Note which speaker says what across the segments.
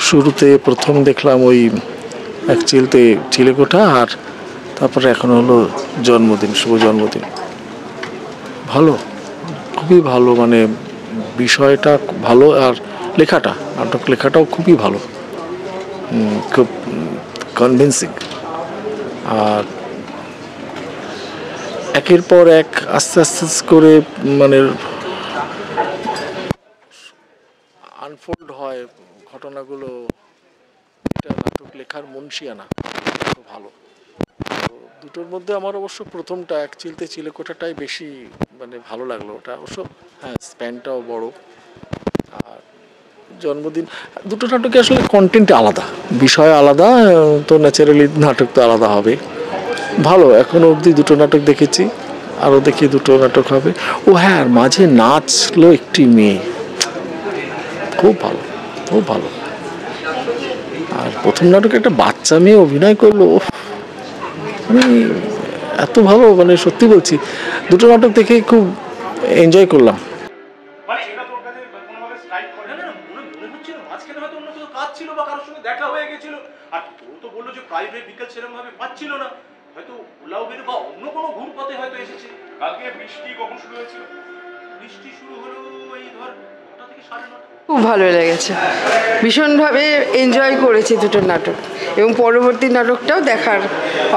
Speaker 1: শুরুতে প্রথম দেখলাম ওই এক চিলতে চিলেকোঠা, আর তারপরে এখন হলো জন্মদিন, শুভ জন্মদিন। ভালো, খুবই ভালো, মানে বিষয়টা ভালো, আর লেখাটা, নাটক লেখাটাও খুবই ভালো, খুব কনভিন্সিং। আর একের পর এক আস্তে আস্তে করে মানে আনফোল্ড হয় ঘটনাগুলো। এটা নাটক লেখার মুন্সিয়ানা, ভালো। তো দুটোর মধ্যে আমার অবশ্য প্রথমটা এক চিলতে চিলেকোঠাটাই বেশি মানে ভালো লাগলো। ওটা অবশ্য হ্যাঁ, স্প্যানটাও বড়। আর জন্মদিন, দুটো নাটকে আসলে কন্টেন্ট আলাদা, বিষয় আলাদা, তো ন্যাচারালি নাটক তো আলাদা হবে। ভালো, এখনো অবধি দুটো নাটক দেখেছি, আরও দেখি দুটো নাটক হবে। ও হ্যাঁ, আর মাঝে নাচলো একটি মেয়ে, খুব ভালো, খুব ভালো। আর প্রথম নাটকে একটা বাচ্চা মেয়ে অভিনয় করলো, মানে এত ভালো, মানে সত্যি বলছি দুটো নাটক দেখে খুব এনজয় করলাম।
Speaker 2: দেখা হয়ে গেছিল, আর ও তো বললো যে প্রাইভেট ভেহিকল সেরকম ভাবে পাচ্ছিল না, হয়তো ওলাও বের বা অন্য কোনো ঘুর পথে হয়তো এসেছে। কালকে বৃষ্টি কখন শুরু হয়েছিল? বৃষ্টি শুরু হলো এই ধর 9টা থেকে 9:30।
Speaker 3: খুব ভালো লেগেছে, ভীষণভাবে এনজয় করেছি দুটো নাটক, এবং পরবর্তী নাটকটাও দেখার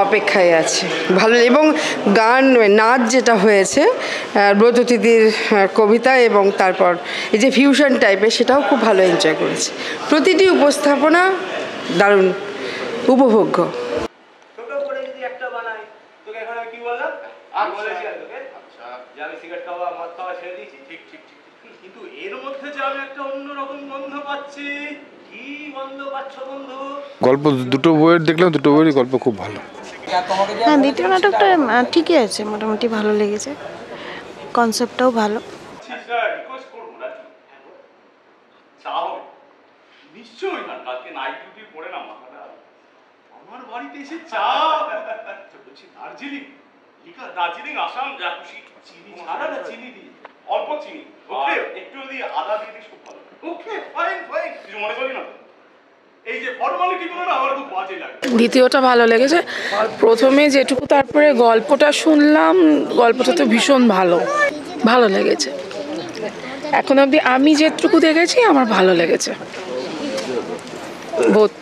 Speaker 3: অপেক্ষায় আছে। ভালো, এবং গান নাচ যেটা হয়েছে ব্রততিথির কবিতা, এবং তারপর এই যে ফিউশন টাইপের, সেটাও খুব ভালো এনজয় করেছি। প্রতিটি উপস্থাপনা দারুণ উপভোগ্য।
Speaker 2: ছোট করে যদি একটা বানাই, তোকে এখন কি বললাম? বলেছি তোকে যে আমি সিগারেট খাওয়া মদ খাওয়া ছেড়ে দিয়েছি। ঠিক ঠিক ঠিক, কিন্তু এর মধ্যে যে আমি একটা অন্যরকম গন্ধ পাচ্ছি। কি গন্ধ পাচ্ছ বন্ধু?
Speaker 4: গল্প দুটো বইয়ের দেখলাম, দুটো বইয়েরই গল্প খুব ভালো।
Speaker 5: হ্যাঁ, দ্বিতীয় নাটকটা ঠিকই আছে, মোটামুটি ভালো লেগেছে, কনসেপ্টটাও ভালো।
Speaker 2: নিশ্চয়ই না, কালকে নাইট ডিউটি পড়ে না মাথাটা আমার বাড়িতে এসে চা বলছি। দার্জিলিং লিখা, দার্জিলিং আসাম যা খুশি, চিনি ছাড়া না, চিনি দিয়ে, অল্প চিনি, ওকে একটু যদি আদা দিয়ে দিস খুব ভালো। ওকে ফাইন ফাইন, কিছু মনে করি না। এই যে ফর্মালিটিগুলো না আমার খুব বাজে লাগে।
Speaker 6: দ্বিতীয়টা ভালো লেগেছে, প্রথমে যেটুকু, তারপরে গল্পটা শুনলাম, গল্পটা তো ভীষণ ভালো, ভালো লেগেছে। এখন অবধি আমি যেটুকু দেখেছি আমার ভালো লেগেছে, both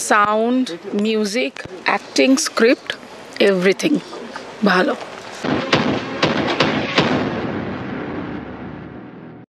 Speaker 6: sound, music, acting, script, everything ভালো।